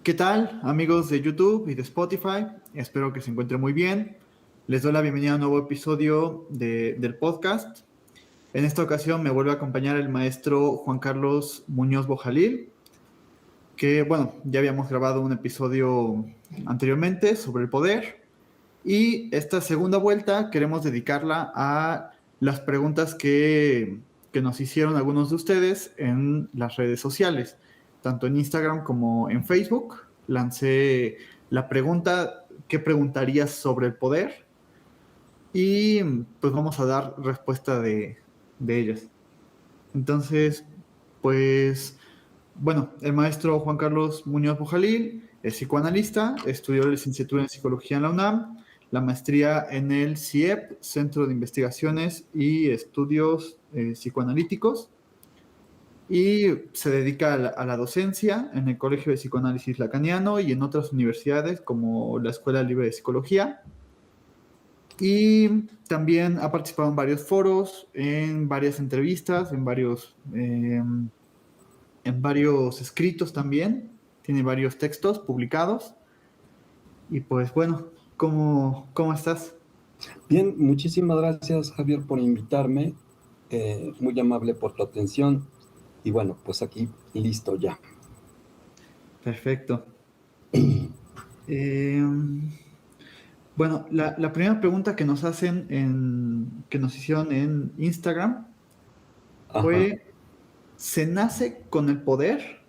¿Qué tal, amigos de YouTube y de Spotify? Espero que se encuentren muy bien. Les doy la bienvenida a un nuevo episodio del podcast. En esta ocasión me vuelve a acompañar el maestro Juan Carlos Muñoz Bojalil, que, bueno, ya habíamos grabado un episodio anteriormente sobre el poder. Y esta segunda vuelta queremos dedicarla a las preguntas que nos hicieron algunos de ustedes en las redes sociales, tanto en Instagram como en Facebook. Lancé la pregunta, ¿qué preguntarías sobre el poder? Y pues vamos a dar respuesta de ellas. Entonces, pues, bueno, el maestro Juan Carlos Muñoz Bojalil es psicoanalista, estudió la licenciatura en psicología en la UNAM, la maestría en el CIEP, Centro de Investigaciones y Estudios Psicoanalíticos, y se dedica a la docencia en el Colegio de Psicoanálisis Lacaniano y en otras universidades como la Escuela Libre de Psicología. Y también ha participado en varios foros, en varias entrevistas, en varios escritos también. Tiene varios textos publicados. Y pues bueno, ¿cómo estás? Bien, muchísimas gracias, Javier, por invitarme. Muy amable por tu atención. Y bueno, pues aquí listo ya. Perfecto. Eh, bueno, la primera pregunta que nos que nos hicieron en Instagram Ajá, fue, ¿se nace con el poder?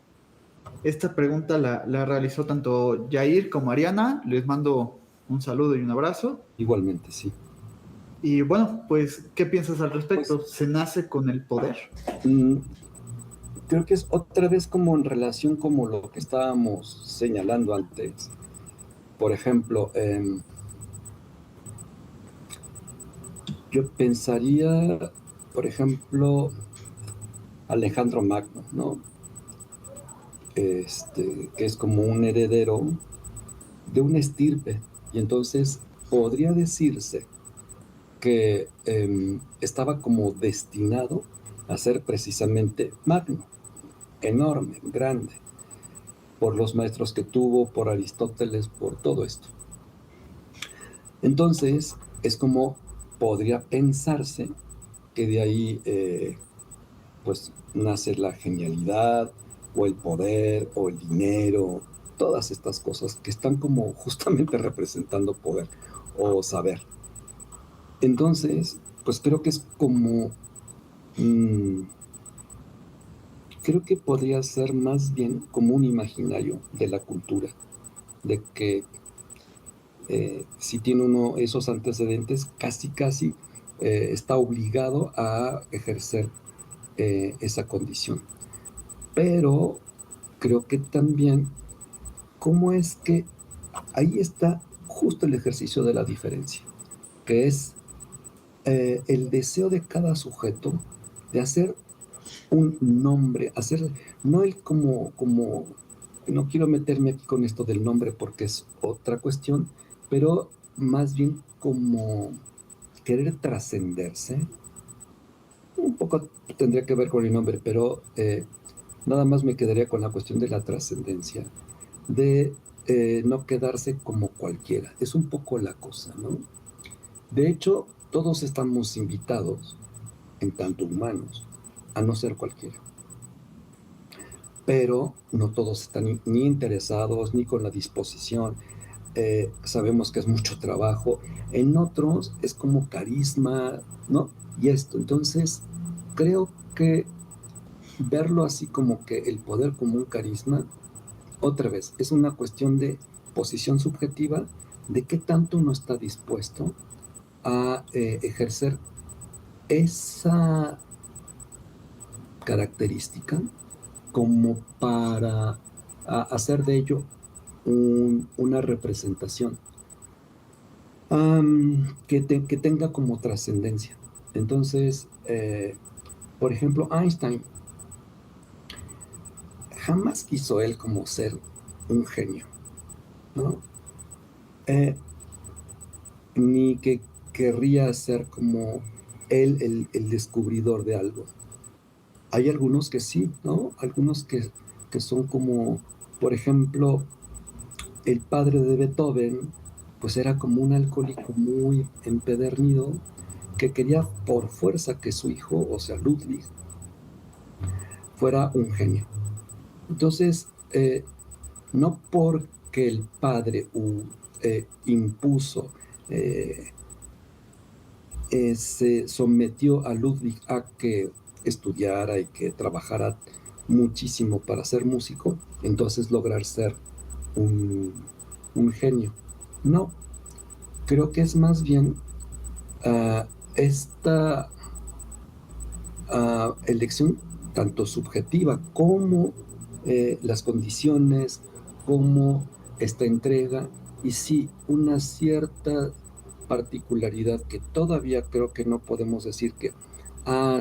Esta pregunta la realizó tanto Jair como Ariana. Les mando un saludo y un abrazo. igualmente, sí. Y bueno, pues, ¿qué piensas al Pues respecto? ¿Se nace con el poder? mm, creo que es otra vez como en relación como lo que estábamos señalando antes. Por ejemplo, yo pensaría, por ejemplo, Alejandro Magno, ¿no? Que es como un heredero de una estirpe. Y entonces podría decirse que estaba como destinado a ser precisamente magno, enorme, grande, por los maestros que tuvo, por Aristóteles, por todo esto. Entonces, es como podría pensarse que de ahí pues nace la genialidad o el poder o el dinero, todas estas cosas que están como justamente representando poder o saber. Entonces, pues creo que es como mmm, creo que podría ser más bien como un imaginario de la cultura, de que si tiene uno esos antecedentes, casi está obligado a ejercer esa condición. Pero creo que también, ¿cómo es que ahí está justo el ejercicio de la diferencia? Que es el deseo de cada sujeto de hacer un nombre, hacer, no el no quiero meterme aquí con esto del nombre porque es otra cuestión, pero más bien como querer trascenderse, un poco tendría que ver con el nombre, pero nada más me quedaría con la cuestión de la trascendencia, de no quedarse como cualquiera, es un poco la cosa, ¿no? De hecho, todos estamos invitados, en tanto humanos, a no ser cualquiera, pero no todos están ni interesados ni con la disposición. Sabemos que es mucho trabajo, en otros es como carisma, ¿no? Y esto, entonces creo que verlo así como que el poder como un carisma, otra vez, es una cuestión de posición subjetiva, de qué tanto uno está dispuesto a ejercer esa característica como para hacer de ello una representación que tenga como trascendencia. Entonces, por ejemplo, Einstein jamás quiso él como ser un genio, ¿no? Eh, ni que querría ser como él el descubridor de algo. Hay algunos que sí, ¿no? Algunos que son como, por ejemplo, el padre de Beethoven, pues era como un alcohólico muy empedernido que quería por fuerza que su hijo, o sea, Ludwig, fuera un genio. Entonces, no porque el padre impuso, eh, se sometió a Ludwig a que estudiara y que trabajara muchísimo para ser músico, entonces lograr ser un, un genio. No, creo que es más bien esta elección tanto subjetiva como las condiciones, como esta entrega, y sí, una cierta particularidad que todavía creo que no podemos decir que,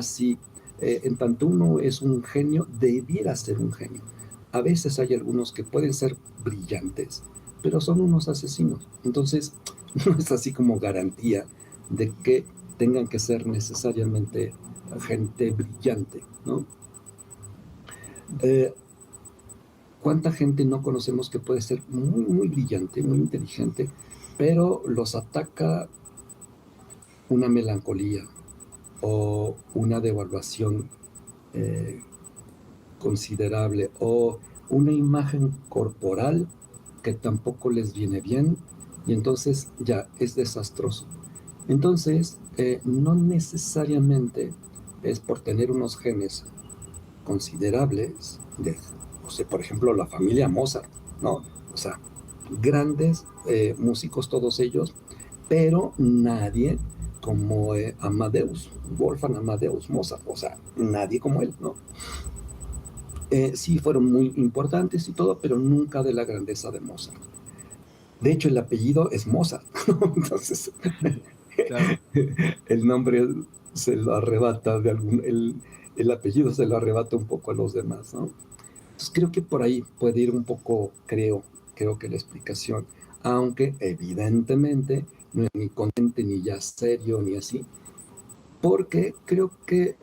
sí, en tanto uno es un genio, debiera ser un genio. A veces hay algunos que pueden ser brillantes, pero son unos asesinos. Entonces, no es así como garantía de que tengan que ser necesariamente gente brillante, ¿no? Eh, ¿Cuánta gente no conocemos que puede ser muy, muy brillante, muy inteligente, pero los ataca una melancolía o una devaluación eh, considerable o una imagen corporal que tampoco les viene bien y entonces ya es desastroso? Entonces, no necesariamente es por tener unos genes considerables, o sea, por ejemplo, la familia Mozart, ¿no? O sea, grandes músicos todos ellos, pero nadie como Amadeus, Wolfgang Amadeus Mozart, o sea, nadie como él, ¿no? Sí fueron muy importantes y todo, pero nunca de la grandeza de Mozart. De hecho, el apellido es Mozart, ¿no? Entonces, Claro. el nombre se lo arrebata el apellido se lo arrebata un poco a los demás, ¿no? Entonces creo que por ahí puede ir un poco, creo que la explicación, aunque evidentemente no es ni contente, ni ya serio, ni así, porque creo que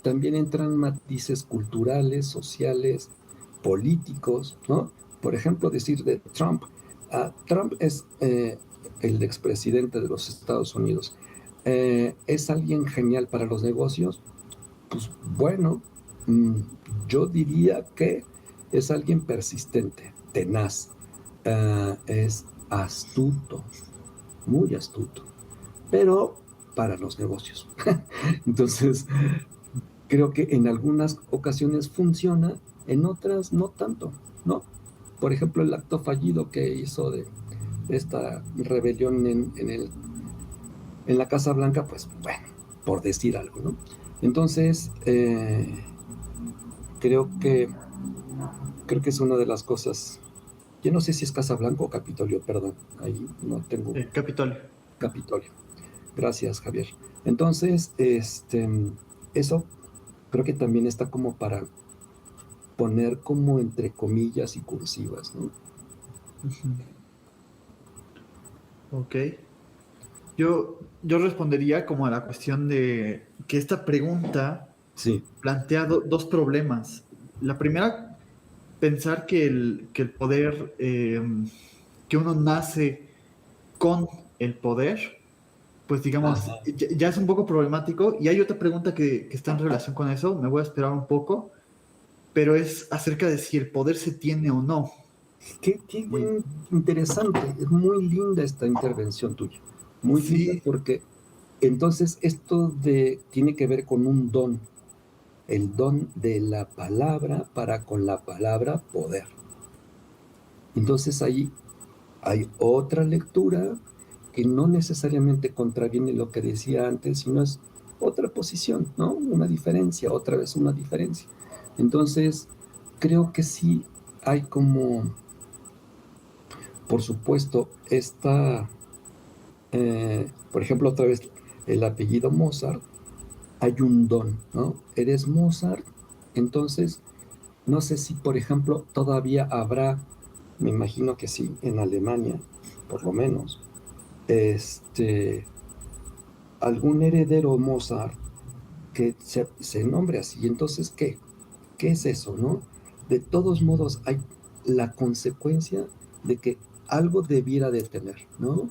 también entran matices culturales, sociales, políticos, ¿no? Por ejemplo, decir de Trump. Trump es el expresidente de los Estados Unidos. ¿Es alguien genial para los negocios? Pues bueno, mm, yo diría que es alguien persistente, tenaz, es astuto, muy astuto, pero para los negocios. Entonces, creo que en algunas ocasiones funciona, en otras no tanto, ¿no? Por ejemplo, el acto fallido que hizo de esta rebelión en la Casa Blanca, pues bueno, por decir algo, ¿no? Entonces, creo que, creo que es una de las cosas. Yo no sé si es Casa Blanca o Capitolio, perdón, ahí no tengo. Capitolio. Capitolio. Gracias, Javier. Entonces, eso creo que también está como para poner como entre comillas y cursivas, ¿no? Ujú. Ok. Yo respondería como a la cuestión de que esta pregunta Sí, plantea dos problemas. La primera, pensar que el poder, que uno nace con el poder, pues digamos, ajá, ya es un poco problemático. Y hay otra pregunta que está en relación con eso, me voy a esperar un poco, pero es acerca de si el poder se tiene o no. qué Y buen, interesante, es muy linda esta intervención tuya, muy linda sí, porque entonces esto tiene que ver con un don, el don de la palabra para con la palabra poder. Entonces ahí hay otra lectura que no necesariamente contraviene lo que decía antes, sino es otra posición, ¿no? Una diferencia, otra vez una diferencia. Entonces, creo que sí hay como, por supuesto, por ejemplo, otra vez el apellido Mozart, hay un don, ¿no? Eres Mozart, entonces, no sé si, por ejemplo, todavía habrá, me imagino que sí, en Alemania, por lo menos, este, algún heredero Mozart que se nombre así. Entonces, ¿qué? ¿Qué es eso, no? De todos modos, hay la consecuencia de que algo debiera de tener, ¿no?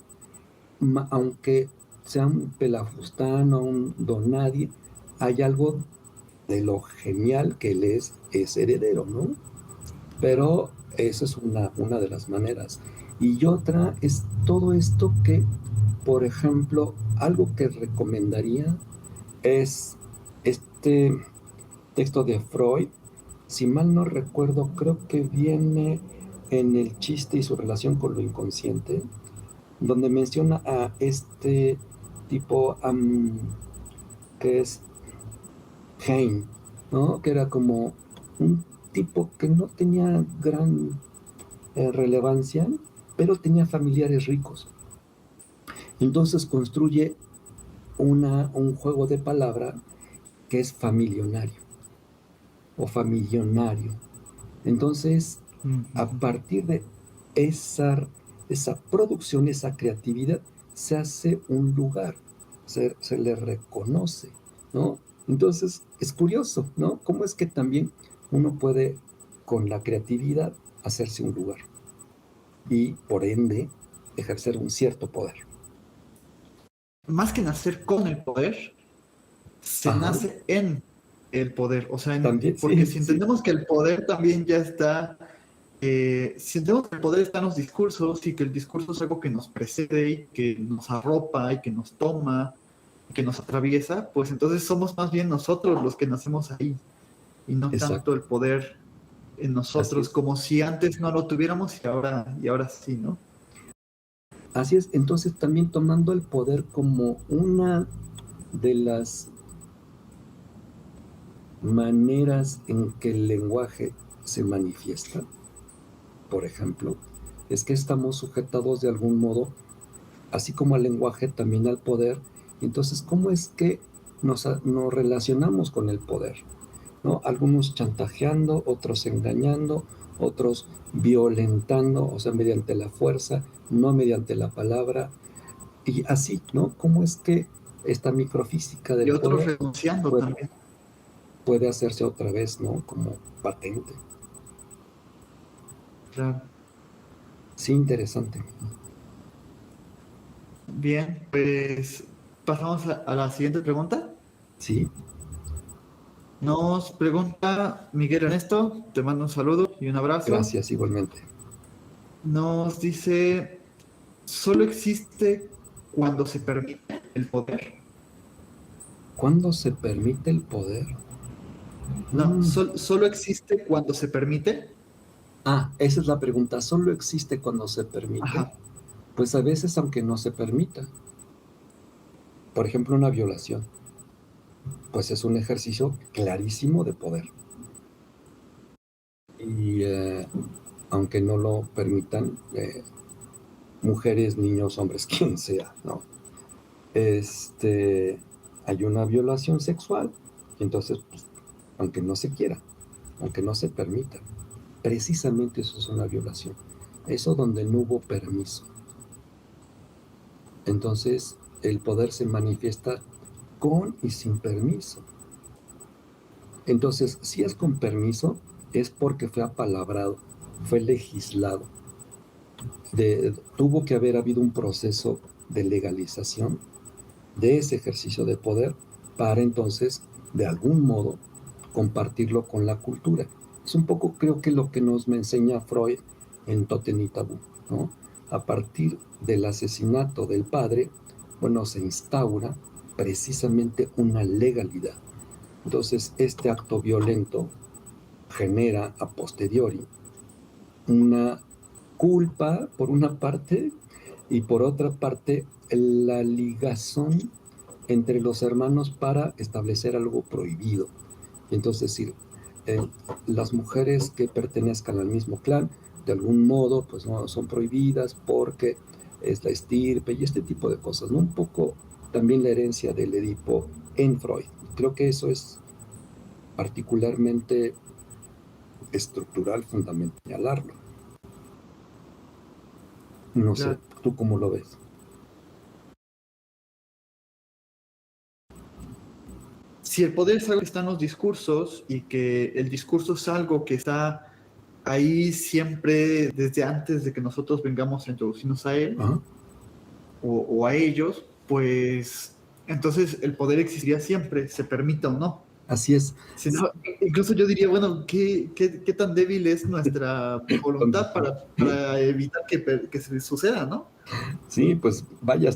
Aunque sea un pelafustán o un don nadie, hay algo de lo genial que él es heredero, ¿no? Pero esa es una de las maneras. Y otra es todo esto que, por ejemplo, algo que recomendaría es este texto de Freud, si mal no recuerdo, creo que viene en el chiste y su relación con lo inconsciente, donde menciona a este tipo que es Heim, ¿no? Que era como un tipo que no tenía gran relevancia, pero tenía familiares ricos. Entonces construye un juego de palabra que es familionario o familionario. Entonces, a Ujú. partir de esa producción, esa creatividad, se hace un lugar, se le reconoce, ¿no? Entonces, es curioso, ¿no? Cómo es que también uno puede, con la creatividad, hacerse un lugar y, por ende, ejercer un cierto poder. Más que nacer con el poder, se Ajá, nace en el poder. O sea, también, porque sí, si sí, entendemos que el poder también ya está, si entendemos que el poder está en los discursos y que el discurso es algo que nos precede y que nos arropa y que nos toma, y que nos atraviesa, pues entonces somos más bien nosotros los que nacemos ahí y no tanto exacto, el poder en así nosotros, es. como si antes no lo tuviéramos y ahora sí, ¿no? Así es, entonces también tomando el poder como una de las maneras en que el lenguaje se manifiesta, por ejemplo, es que estamos sujetados de algún modo, así como al lenguaje, también al poder. Entonces, ¿cómo es que nos relacionamos con el poder? ¿No? Algunos chantajeando, otros engañando, otros violentando, o sea, mediante la fuerza, no mediante la palabra, y así, ¿no? ¿Cómo es que esta microfísica Y del otros poder renunciando puede, también. puede hacerse otra vez, ¿no? Como patente. Claro. Sí, interesante. Bien, pues pasamos a la siguiente pregunta. Sí, Nos pregunta Miguel Ernesto, te mando un saludo y un abrazo. gracias igualmente. Nos dice, ¿solo existe cuando se permite el poder? ¿Cuándo se permite el poder? No, Mm. solo existe cuando se permite. Esa es la pregunta. ¿Solo existe cuando se permite? Ajá, Pues a veces aunque no se permita. Por ejemplo, una violación. Pues es un ejercicio clarísimo de poder. Y aunque no lo permitan, mujeres, niños, hombres, quien sea, ¿no? Este, hay una violación sexual y entonces, pues, aunque no se quiera, aunque no se permita, precisamente eso es una violación. Eso donde no hubo permiso. Entonces, el poder se manifiesta con y sin permiso. Entonces, si es con permiso, es porque fue apalabrado, fue legislado. Tuvo que haber habido un proceso de legalización de ese ejercicio de poder para entonces, de algún modo, compartirlo con la cultura. Es un poco, creo que lo que nos me enseña Freud en Totem y Tabú, ¿no? A partir del asesinato del padre, bueno, se instaura precisamente una legalidad. Entonces, este acto violento genera a posteriori una culpa por una parte y por otra parte la ligazón entre los hermanos para establecer algo prohibido. Entonces, decir, eh, las mujeres que pertenezcan al mismo clan, de algún modo, pues no son prohibidas porque es la estirpe y este tipo de cosas, ¿no? Un poco también la herencia del Edipo en Freud. Creo que eso es particularmente estructural, fundamental señalarlo. No sé, claro. ¿tú cómo lo ves? Si el poder es algo que está en los discursos y que el discurso es algo que está ahí siempre, desde antes de que nosotros vengamos a introducirnos a él Ajá. o a ellos, pues entonces el poder existiría siempre, se permita o no. Así es. Si no, incluso yo diría, bueno, ¿qué tan débil es nuestra voluntad para evitar que se suceda, ¿no? Sí, pues vaya,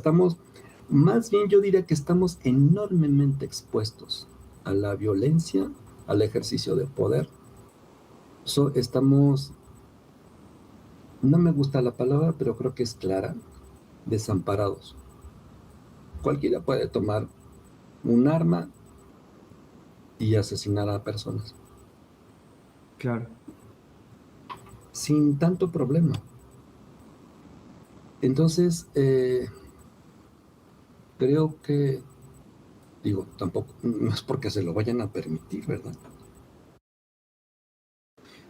más bien yo diría que estamos enormemente expuestos a la violencia, al ejercicio de poder. Estamos, no me gusta la palabra, pero creo que es clara, desamparados. Cualquiera puede tomar un arma y asesinar a personas Claro. sin tanto problema. Entonces, creo que, digo, tampoco, no es porque se lo vayan a permitir, ¿verdad?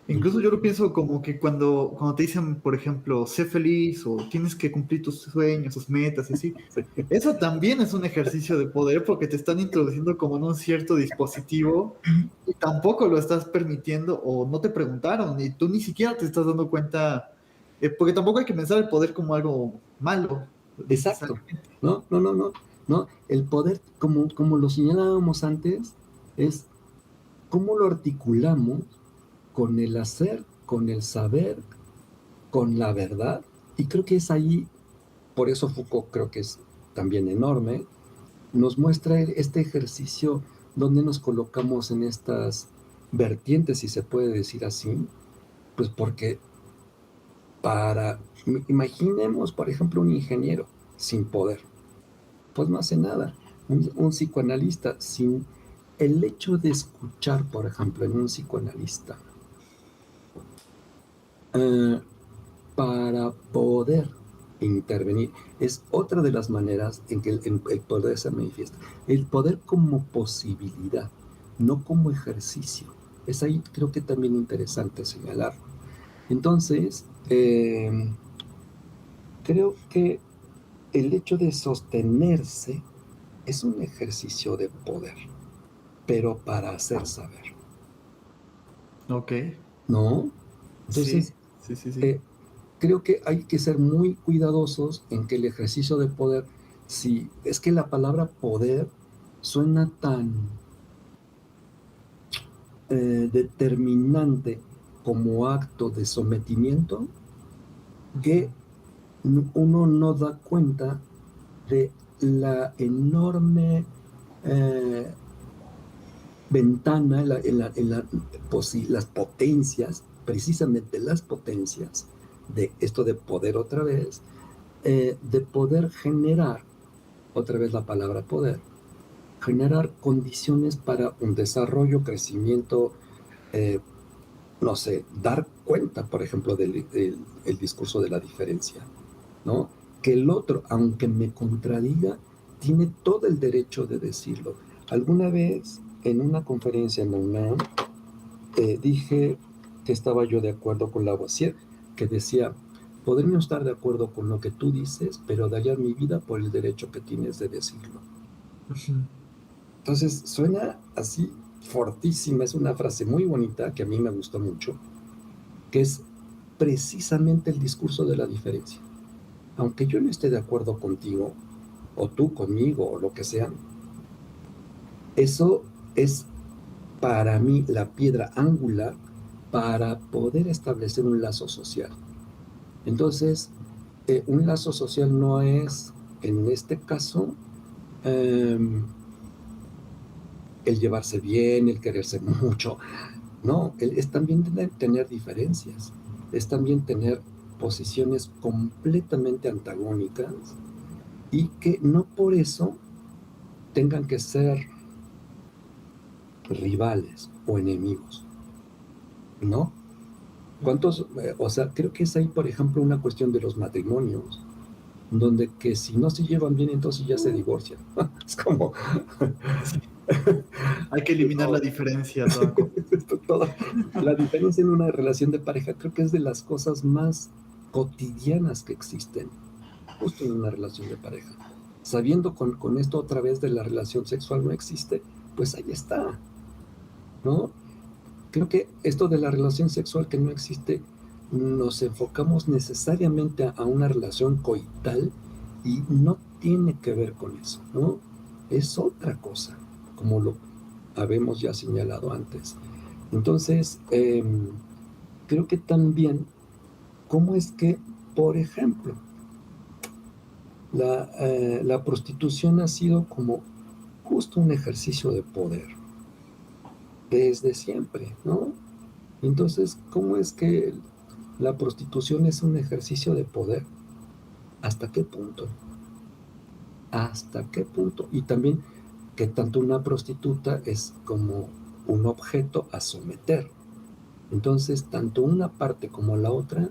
Incluso yo lo pienso como que cuando te dicen, por ejemplo, sé feliz o tienes que cumplir tus sueños, tus metas y así, eso también es un ejercicio de poder porque te están introduciendo como en un cierto dispositivo y tampoco lo estás permitiendo o no te preguntaron y tú ni siquiera te estás dando cuenta, porque tampoco hay que pensar el poder como algo malo, Exacto. necesariamente. No, no, no, no. No, el poder, como lo señalábamos antes, es cómo lo articulamos con el hacer, con el saber, con la verdad. Y creo que es ahí, por eso Foucault creo que es también enorme, nos muestra este ejercicio donde nos colocamos en estas vertientes, si se puede decir así, pues porque imaginemos, por ejemplo, un ingeniero sin poder, pues no hace nada. Un psicoanalista sin el hecho de escuchar, por ejemplo, en un psicoanalista, eh, para poder intervenir, es otra de las maneras en que el poder se manifiesta. El poder como posibilidad, no como ejercicio. Es ahí creo que también interesante señalarlo. Entonces, creo que el hecho de sostenerse es un ejercicio de poder, pero para hacer saber, Ok, ¿no? sí, Entonces, sí, sí, sí. eh, creo que hay que ser muy cuidadosos en que el ejercicio de poder, si es que la palabra poder suena tan determinante como acto de sometimiento, que uno no da cuenta de la enorme eh, ventana, las potencias, precisamente las potencias de esto de poder otra vez, de poder generar, otra vez la palabra poder, generar condiciones para un desarrollo, crecimiento, eh, no sé, dar cuenta, por ejemplo, el discurso de la diferencia, ¿no? Que el otro, aunque me contradiga, tiene todo el derecho de decirlo. Alguna vez, en una conferencia en la UNAM, dije que estaba yo de acuerdo con Lavoisier, que decía, podría estar de acuerdo con lo que tú dices, pero daría mi vida por el derecho que tienes de decirlo. Entonces, suena así fortísima, es una frase muy bonita que a mí me gustó mucho, que es precisamente el discurso de la diferencia. Aunque yo no esté de acuerdo contigo, o tú conmigo, o lo que sea, eso es para mí la piedra angular para poder establecer un lazo social. Entonces, un lazo social no es, en este caso, eh, el llevarse bien, el quererse mucho. No, es también tener diferencias, es también tener posiciones completamente antagónicas y que no por eso tengan que ser rivales o enemigos, ¿no? ¿Cuántos? O sea, creo que es ahí, por ejemplo, una cuestión de los matrimonios, donde que si no se llevan bien, entonces ya se divorcian. Es como... Sí. Hay que eliminar la diferencia a toda costa. toda, la diferencia en una relación de pareja creo que es de las cosas más cotidianas que existen, justo en una relación de pareja. Sabiendo con esto otra vez de la relación sexual no existe, pues ahí está, ¿no? creo que esto de la relación sexual que no existe, nos enfocamos necesariamente a una relación coital y no tiene que ver con eso, ¿no? Es otra cosa, como lo habemos ya señalado antes. Entonces, creo que también, ¿cómo es que, por ejemplo, la prostitución ha sido como justo un ejercicio de poder desde siempre, ¿no? Entonces, ¿cómo es que la prostitución es un ejercicio de poder? ¿Hasta qué punto? ¿Hasta qué punto? Y también que tanto una prostituta es como un objeto a someter. Entonces, tanto una parte como la otra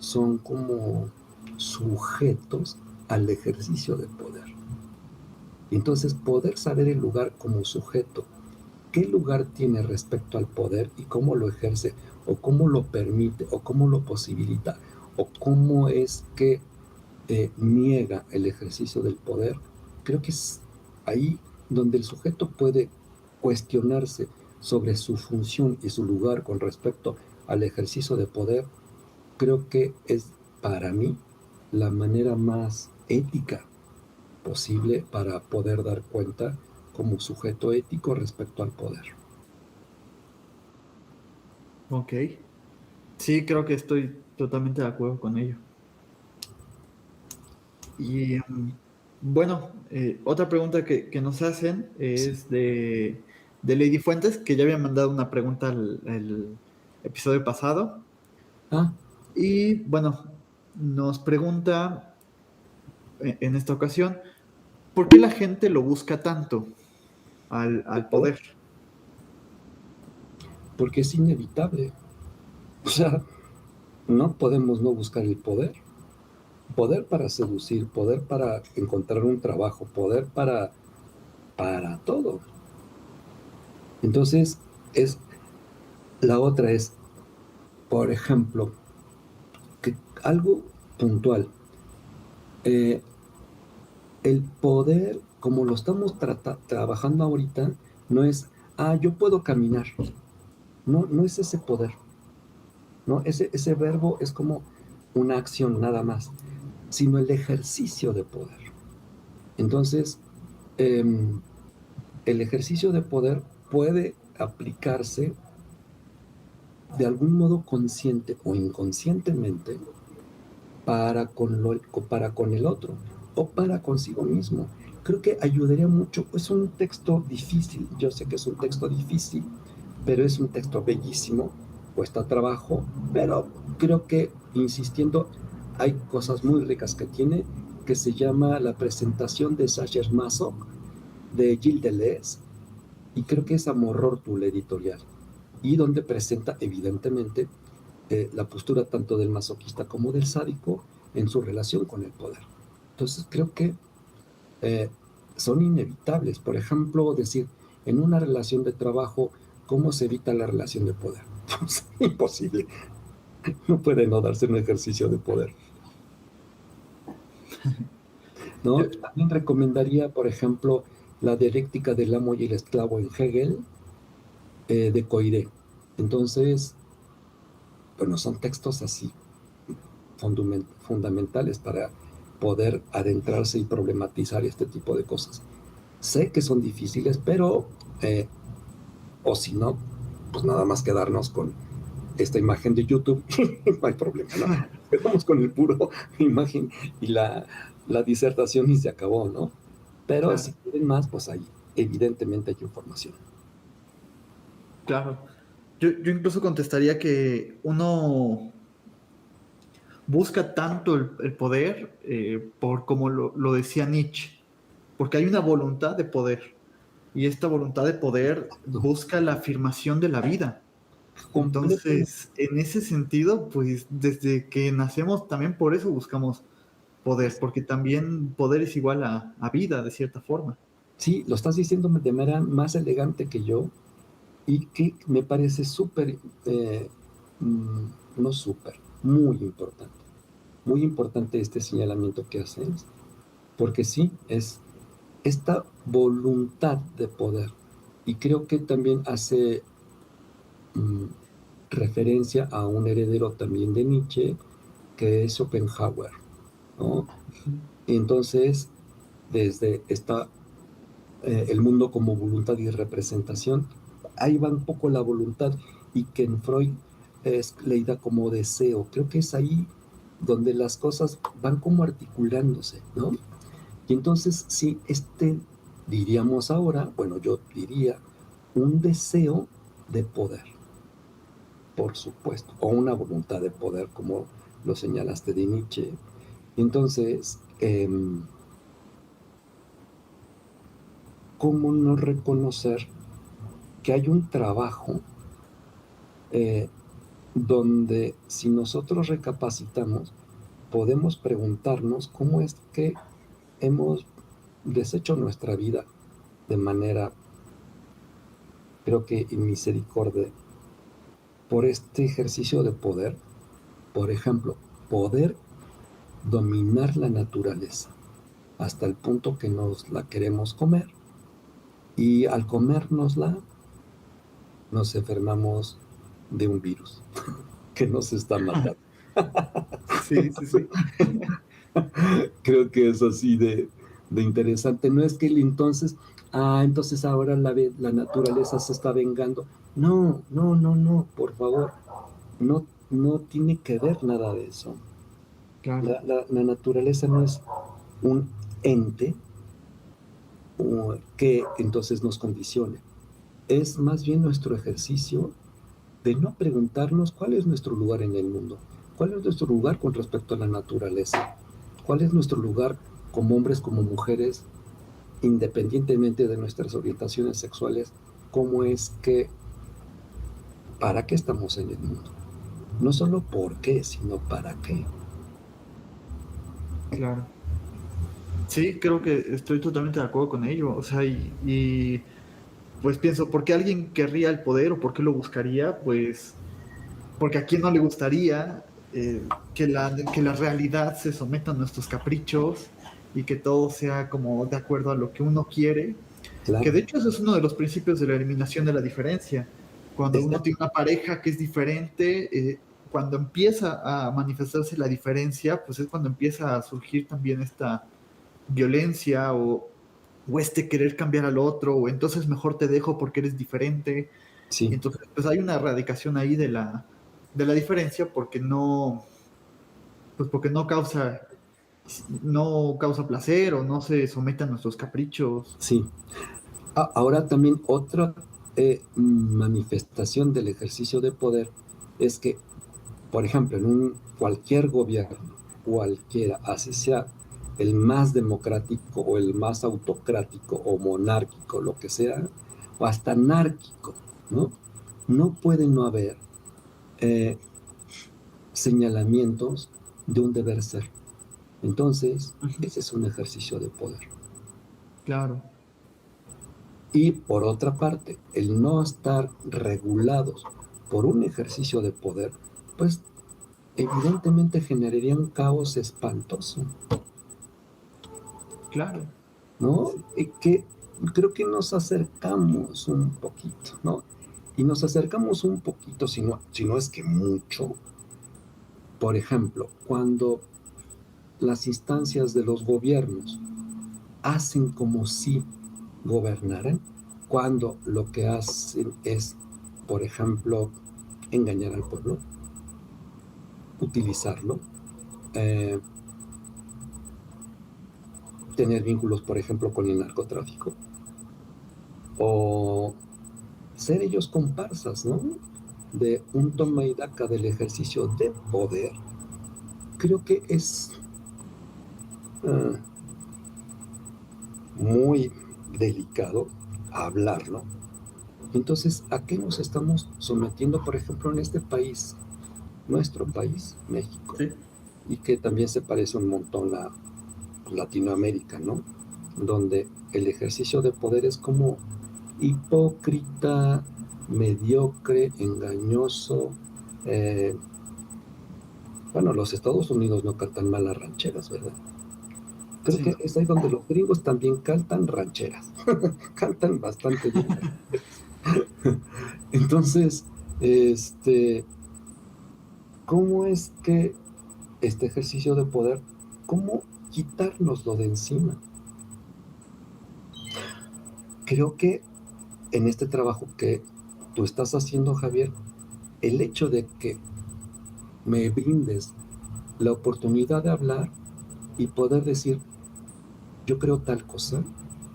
son como sujetos al ejercicio de poder. Entonces, poder saber el lugar como sujeto, qué lugar tiene respecto al poder y cómo lo ejerce, o cómo lo permite, o cómo lo posibilita, o cómo es que niega el ejercicio del poder, creo que es ahí donde el sujeto puede cuestionarse sobre su función y su lugar con respecto al ejercicio de poder. Creo que es para mí la manera más ética posible para poder dar cuenta como sujeto ético respecto al poder. Ok. Sí, creo que estoy totalmente de acuerdo con ello. Y bueno, otra pregunta que nos hacen Sí. es de Lady Fuentes, que ya había mandado una pregunta al episodio pasado. Ah, Y bueno, nos pregunta en esta ocasión, ¿por qué la gente lo busca tanto el al poder, poder? porque es inevitable. O sea, no podemos no buscar el poder. Poder para seducir, poder para encontrar un trabajo, poder para todo. Entonces, es, la otra es, por ejemplo, que algo puntual, eh, el poder, como lo estamos trabajando ahorita, no es, yo puedo caminar. No, no es ese poder, ¿no? Ese verbo es como una acción nada más, sino el ejercicio de poder. Entonces, eh, el ejercicio de poder puede aplicarse de algún modo consciente o inconscientemente para con el otro o para consigo mismo. Creo que ayudaría mucho. Es un texto difícil, yo sé que es un texto difícil, pero es un texto bellísimo, cuesta trabajo, pero creo que, insistiendo, hay cosas muy ricas que tiene, que se llama La presentación de Sacher Masoch, de Gilles Deleuze, y creo que es Amorortu la editorial, y donde presenta evidentemente la postura tanto del masoquista como del sádico en su relación con el poder. Entonces creo que eh, son inevitables. Por ejemplo, decir, en una relación de trabajo, ¿cómo se evita la relación de poder? Pues, imposible. No puede no darse un ejercicio de poder, ¿no? Yo- También recomendaría, por ejemplo, la dialéctica del amo y el esclavo en Hegel, de Coiré. Entonces, bueno, son textos así fundamentales para poder adentrarse y problematizar este tipo de cosas. Sé que son difíciles, pero, o si no, pues nada más quedarnos con esta imagen de YouTube, no hay problema, ¿no? Quedamos con el puro imagen y la disertación y se acabó, ¿no? Pero si claro, quieren más, pues ahí, evidentemente hay información. claro. Yo incluso contestaría que uno busca tanto el poder por como lo decía Nietzsche, porque hay una voluntad de poder y esta voluntad de poder busca la afirmación de la vida. Completamente. Entonces, en ese sentido, pues desde que nacemos también por eso buscamos poder, porque también poder es igual a vida de cierta forma. Sí, lo estás diciendo de manera más elegante que yo, y que me parece súper, no súper, muy importante este señalamiento que haces, porque sí, es esta voluntad de poder. Y creo que también hace mm, referencia a un heredero también de Nietzsche, que es Schopenhauer, ¿no? Y entonces, desde el mundo como voluntad y representación, ahí va un poco la voluntad, y que en Freud es leída como deseo. Creo que es ahí donde las cosas van como articulándose, ¿no? Y entonces, sí, diríamos ahora, bueno, yo diría, un deseo de poder, por supuesto, o una voluntad de poder, como lo señalaste de Nietzsche. Entonces, ¿cómo no reconocer que hay un trabajo eh, donde, si nosotros recapacitamos, podemos preguntarnos cómo es que hemos deshecho nuestra vida de manera, creo que en misericordia, por este ejercicio de poder? Por ejemplo, poder dominar la naturaleza hasta el punto que nos la queremos comer, y al comérnosla nos enfermamos de un virus que nos está matando. Sí, sí, sí. Creo que es así de interesante. No es que entonces ahora la naturaleza se está vengando. No, no, no, no, por favor. No, no tiene que ver nada de eso. Claro, La naturaleza no es un ente que entonces nos condicione. Es más bien nuestro ejercicio de no preguntarnos cuál es nuestro lugar en el mundo, cuál es nuestro lugar con respecto a la naturaleza, cuál es nuestro lugar como hombres, como mujeres, independientemente de nuestras orientaciones sexuales, cómo es que, para qué estamos en el mundo. No solo por qué, sino para qué. claro. Sí, creo que estoy totalmente de acuerdo con ello. O sea, pues pienso, ¿por qué alguien querría el poder o por qué lo buscaría? Pues porque a quién no le gustaría que la realidad se someta a nuestros caprichos y que todo sea como de acuerdo a lo que uno quiere. Que Claro, de hecho ese es uno de los principios de la eliminación de la diferencia. Cuando uno exacto. tiene una pareja que es diferente, cuando empieza a manifestarse la diferencia, pues es cuando empieza a surgir también esta violencia o este querer cambiar al otro, o entonces mejor te dejo porque eres diferente. Y Sí, entonces, pues hay una erradicación ahí de la diferencia porque no causa placer o no se somete a nuestros caprichos. sí. Ahora también otra manifestación del ejercicio de poder es que, por ejemplo, en cualquier gobierno, cualquiera, así sea el más democrático o el más autocrático o monárquico, lo que sea, o hasta anárquico, ¿no? No puede no haber eh, señalamientos de un deber ser. Entonces, Ujú. ese es un ejercicio de poder. Claro, Y por otra parte, el no estar regulados por un ejercicio de poder, pues evidentemente generaría un caos espantoso, claro. ¿no? Sí, Y que creo que nos acercamos un poquito, ¿no? Y nos acercamos un poquito, si no es que mucho. Por ejemplo, cuando las instancias de los gobiernos hacen como si gobernaran, cuando lo que hacen es, por ejemplo, engañar al pueblo, utilizarlo, eh, tener vínculos, por ejemplo, con el narcotráfico, o ser ellos comparsas, ¿no? De un toma y daca del ejercicio de poder. Creo que es uh, muy delicado hablarlo. Entonces, ¿a qué nos estamos sometiendo, por ejemplo, en este país, nuestro país, México, sí, y que también se parece un montón a Latinoamérica, ¿no? Donde el ejercicio de poder es como hipócrita, mediocre, engañoso. Eh, bueno, los Estados Unidos no cantan mal las rancheras, ¿verdad? Creo sí. que es ahí donde los gringos también cantan rancheras, cantan bastante bien las rancheras. Entonces, Este, ¿Cómo es que este ejercicio de poder, cómo quitárnoslo de encima? Creo que en este trabajo que tú estás haciendo, Javier, el hecho de que me brindes la oportunidad de hablar y poder decir, yo creo tal cosa,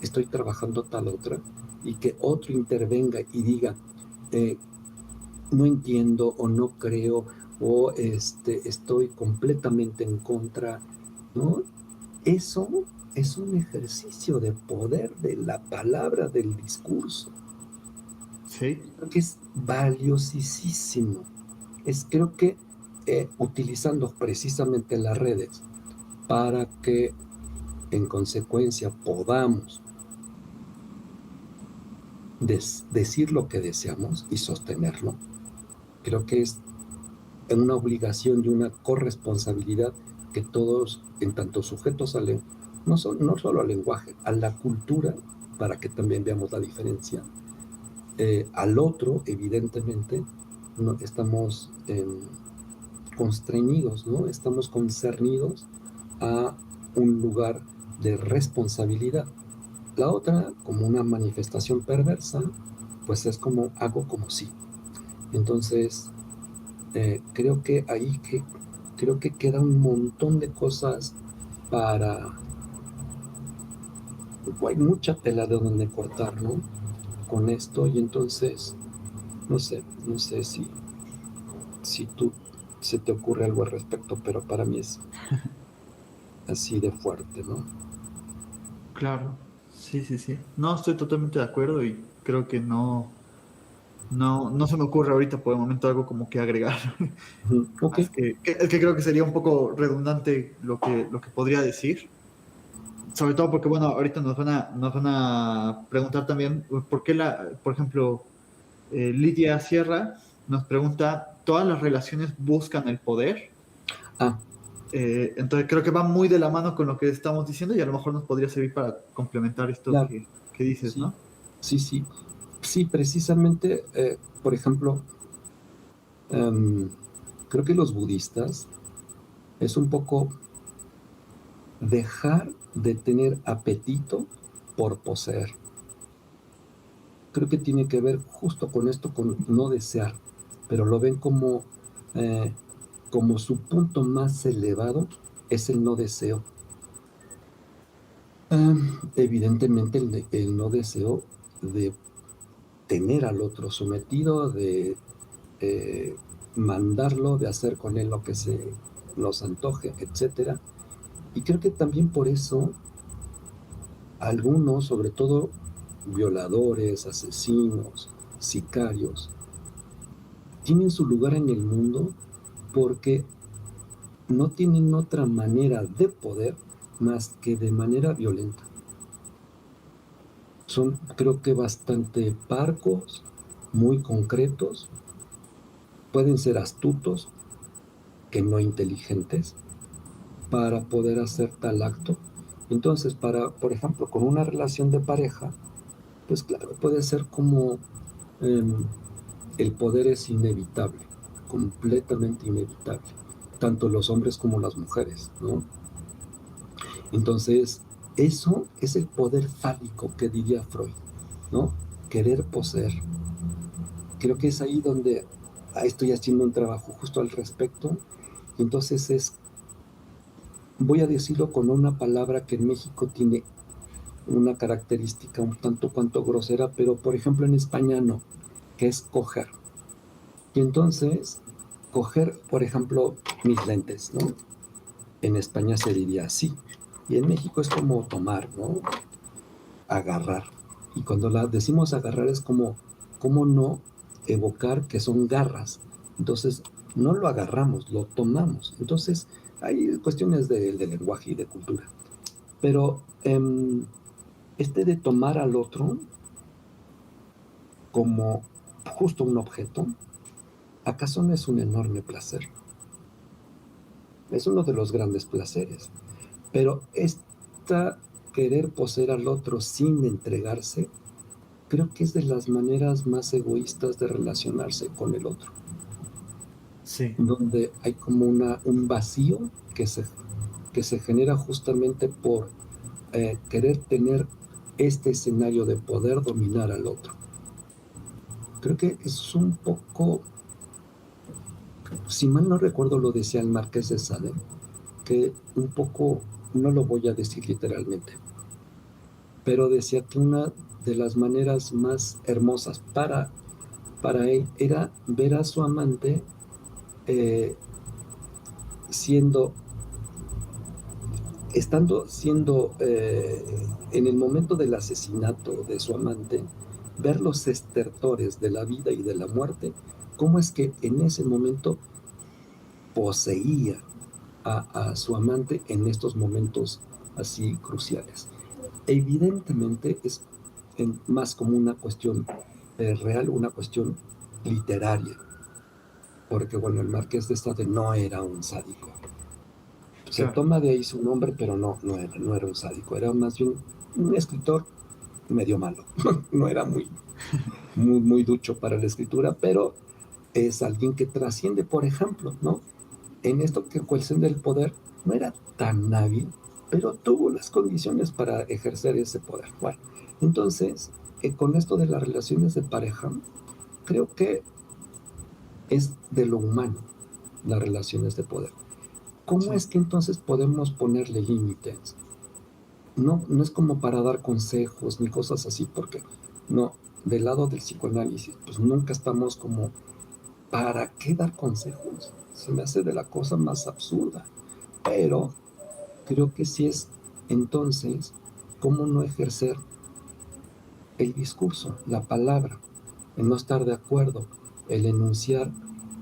estoy trabajando tal otra, y que otro intervenga y diga, eh, no entiendo o no creo o estoy completamente en contra, ¿no? Eso es un ejercicio de poder de la palabra, del discurso. Sí, Creo que es valiosísimo. Creo que utilizando precisamente las redes para que en consecuencia podamos decir lo que deseamos y sostenerlo, creo que es una obligación y una corresponsabilidad que todos, en tanto sujetos al no solo al lenguaje, a la cultura, para que también veamos la diferencia, al otro, evidentemente, no, estamos constreñidos, ¿no? Estamos concernidos a un lugar de responsabilidad. La otra, como una manifestación perversa, pues es como hago como sí. Entonces, creo que creo que queda un montón de cosas para, hay mucha tela de donde cortar, ¿no? Con esto, y entonces, no sé si tú se te ocurre algo al respecto, pero para mí es así de fuerte, ¿no? claro. Sí, sí, sí. No, estoy totalmente de acuerdo y creo que no se me ocurre ahorita por el momento algo como que agregar. Ok. Es que creo que sería un poco redundante lo que podría decir. Sobre todo porque, bueno, ahorita nos van a preguntar también por qué por ejemplo, Lidia Sierra nos pregunta, ¿todas las relaciones buscan el poder? Ah, Entonces creo que va muy de la mano con lo que estamos diciendo y a lo mejor nos podría servir para complementar esto claro, que dices, sí, ¿no? sí, sí. Sí, precisamente, por ejemplo, em, creo que los budistas es un poco dejar de tener apetito por poseer. Creo que tiene que ver justo con esto, con no desear, pero lo ven eh, como su punto más elevado es el no deseo. Evidentemente el no deseo de tener al otro sometido, de eh, mandarlo, de hacer con él lo que se nos antoje, etcétera. Y creo que también por eso algunos, sobre todo violadores, asesinos, sicarios, tienen su lugar en el mundo porque no tienen otra manera de poder más que de manera violenta. Son, creo que, bastante parcos, muy concretos, pueden ser astutos, que no inteligentes, para poder hacer tal acto. Entonces, por ejemplo, con una relación de pareja, pues claro, puede ser como eh, el poder es inevitable, completamente inevitable, tanto los hombres como las mujeres, ¿no? Entonces, eso es el poder fálico que diría Freud, ¿no? Querer poseer. Creo que es ahí donde estoy haciendo un trabajo justo al respecto. Entonces voy a decirlo con una palabra que en México tiene una característica un tanto cuanto grosera, pero por ejemplo en España no, que es coger. Y entonces, coger, por ejemplo, mis lentes, ¿no? En España se diría así. Y en México es como tomar, ¿no? Agarrar. Y cuando la decimos agarrar es como, ¿cómo no evocar que son garras? Entonces, no lo agarramos, lo tomamos. Entonces, hay cuestiones de lenguaje y de cultura. Pero de tomar al otro como justo un objeto, ¿acaso no es un enorme placer? Es uno de los grandes placeres. Pero esta querer poseer al otro sin entregarse, creo que es de las maneras más egoístas de relacionarse con el otro, Sí, donde hay como un vacío que se genera justamente por querer tener este escenario de poder dominar al otro. Creo que es un poco, si mal no recuerdo, lo decía el Marqués de Sade, que un poco, no lo voy a decir literalmente, pero decía que una de las maneras más hermosas para él era ver a su amante eh, siendo, siendo en el momento del asesinato de su amante, ver los estertores de la vida y de la muerte, cómo es que en ese momento poseía a su amante en estos momentos así cruciales. Evidentemente es más como una cuestión real, una cuestión literaria, porque bueno, el Marqués de Sade no era un sádico. Se claro. toma de ahí su nombre, pero no era un sádico, era más bien un escritor medio malo. No era muy ducho para la escritura, pero es alguien que trasciende, por ejemplo, ¿no? En esto que cuestión del poder, no era tan hábil, pero tuvo las condiciones para ejercer ese poder. Bueno, entonces, con esto de las relaciones de pareja, creo que es de lo humano las relaciones de poder. ¿Cómo Sí, es que entonces podemos ponerle límites? No es como para dar consejos ni cosas así, porque no, del lado del psicoanálisis, pues nunca estamos como, ¿para qué dar consejos? Se me hace de la cosa más absurda. Pero creo que sí es entonces cómo no ejercer el discurso, la palabra, el no estar de acuerdo, el enunciar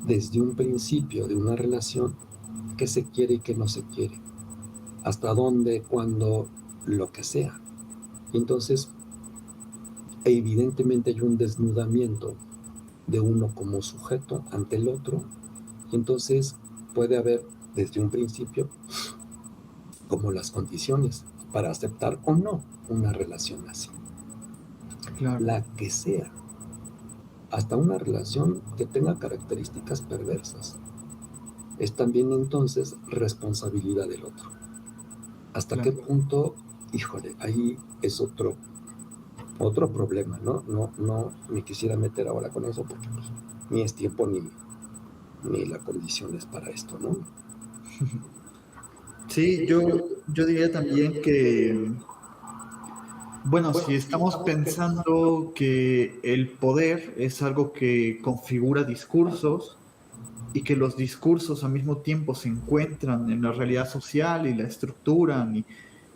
desde un principio de una relación qué se quiere y qué no se quiere, hasta dónde, cuándo, lo que sea. Y entonces, evidentemente hay un desnudamiento de uno como sujeto ante el otro, y entonces puede haber desde un principio como las condiciones para aceptar o no una relación así, claro. la que sea, hasta una relación que tenga características perversas. Es también entonces responsabilidad del otro. ¿Hasta qué Claro. punto? Híjole, ahí es otro problema, ¿no? No me quisiera meter ahora con eso porque pues, ni es tiempo ni la condición es para esto, ¿no? Sí, yo diría también que, bueno, si estamos pensando que el poder es algo que configura discursos y que los discursos al mismo tiempo se encuentran en la realidad social y la estructuran y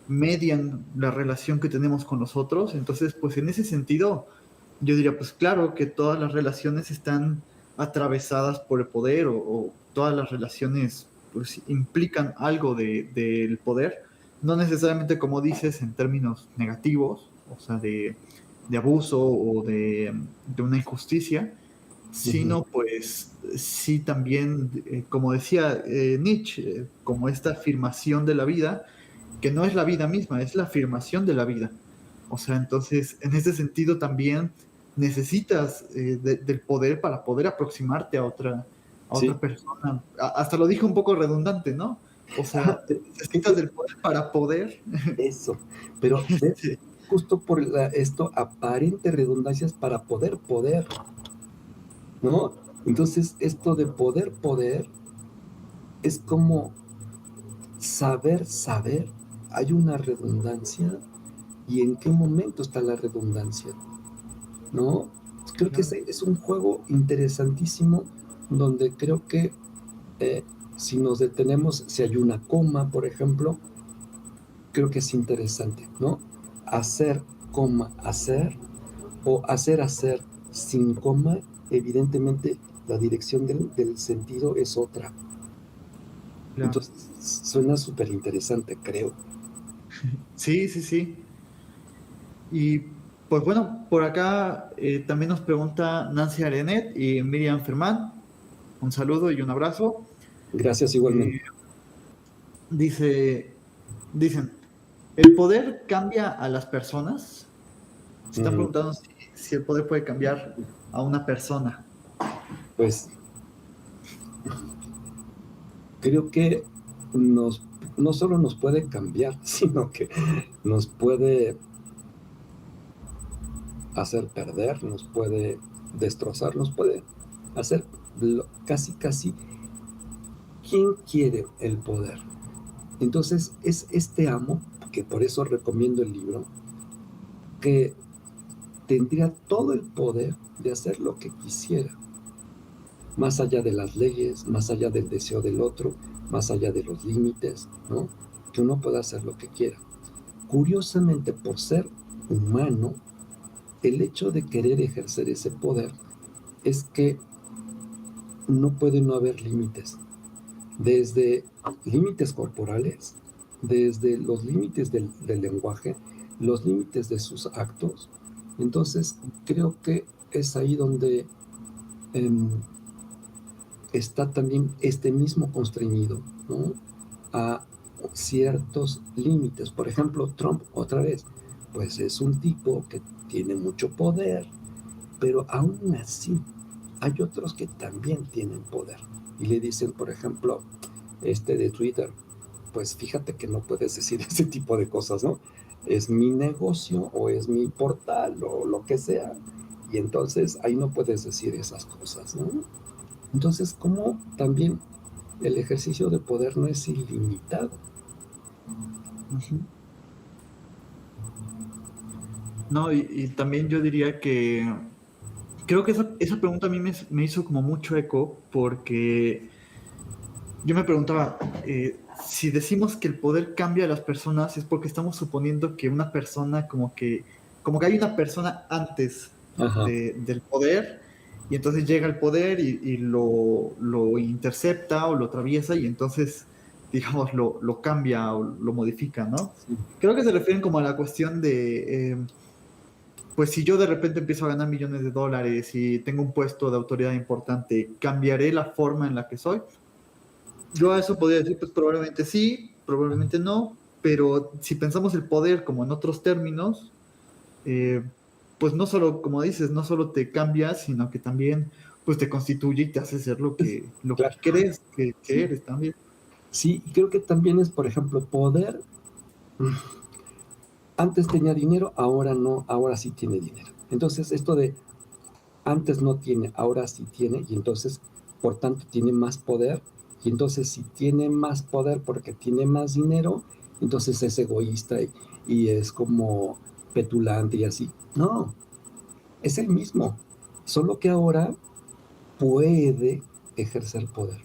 median la relación que tenemos con los otros, entonces, pues en ese sentido, yo diría, pues claro que todas las relaciones están atravesadas por el poder o todas las relaciones pues implican algo del poder, no necesariamente como dices en términos negativos, o sea, de abuso o de una injusticia, Uh-huh. sino pues sí también, como decía Nietzsche, como esta afirmación de la vida, que no es la vida misma, es la afirmación de la vida. O sea, entonces, en ese sentido también necesitas del poder para poder aproximarte a Sí, otra persona. Hasta lo dije un poco redundante, ¿no? O sea, necesitas fíjate, del poder para poder. eso, pero ves, Sí, justo por esto aparente redundancias para poder, ¿no? Entonces, esto de poder, es como saber, hay una redundancia y en qué momento está la redundancia, ¿no? Creo que claro. es un juego interesantísimo donde creo que eh, si nos detenemos, si hay una coma, por ejemplo, creo que es interesante, ¿no? Hacer, coma, hacer, o hacer sin coma, evidentemente la dirección del sentido es otra. Claro. Entonces, suena súper interesante, creo. Sí, sí, sí. Y pues bueno, por acá también nos pregunta Nancy Arenet y Miriam Fermán. Un saludo y un abrazo. Gracias Eh, igualmente. dicen, ¿el poder cambia a las personas? Se están preguntando si el poder puede cambiar a una persona. Pues creo que no solo nos puede cambiar, sino que nos puede hacer perder, nos puede destrozar, nos puede hacer casi, casi. ¿Quién quiere el poder? Entonces es este amo, que por eso recomiendo el libro, que tendría todo el poder de hacer lo que quisiera, más allá de las leyes, más allá del deseo del otro, más allá de los límites, ¿no? Que uno pueda hacer lo que quiera. Curiosamente, por ser humano, el hecho de querer ejercer ese poder es que no puede no haber límites, desde límites corporales, desde los límites del lenguaje, los límites de sus actos. Entonces, creo que es ahí donde está también este mismo constreñido, ¿no? A ciertos límites. Por ejemplo, Trump, otra vez, pues es un tipo que tiene mucho poder, pero aún así hay otros que también tienen poder. Y le dicen, por ejemplo, de Twitter, pues fíjate que no puedes decir ese tipo de cosas, ¿no? Es mi negocio o es mi portal o lo que sea. Y entonces ahí no puedes decir esas cosas, ¿no? Entonces, ¿cómo también el ejercicio de poder no es ilimitado? Uh-huh. No, y también yo diría que creo que esa pregunta a mí me hizo como mucho eco porque yo me preguntaba, si decimos que el poder cambia a las personas es porque estamos suponiendo que una persona como que hay una persona antes Ajá, del poder y entonces llega el poder y lo intercepta o lo atraviesa y entonces, digamos, lo cambia o lo modifica, ¿no? sí, Creo que se refieren como a la cuestión de, pues si yo de repente empiezo a ganar millones de dólares y tengo un puesto de autoridad importante, ¿cambiaré la forma en la que soy? Yo a eso podría decir, pues probablemente sí, probablemente no, pero si pensamos el poder como en otros términos, eh, pues no solo, como dices, no solo te cambias, sino que también pues te constituye y te hace ser lo que claro, crees que sí, eres también. sí, creo que también es, por ejemplo, poder. Antes tenía dinero, ahora no, ahora sí tiene dinero. Entonces, esto de antes no tiene, ahora sí tiene, y entonces, por tanto, tiene más poder, y entonces si tiene más poder porque tiene más dinero, entonces es egoísta y es como petulante y así. No, es el mismo, solo que ahora puede ejercer poder,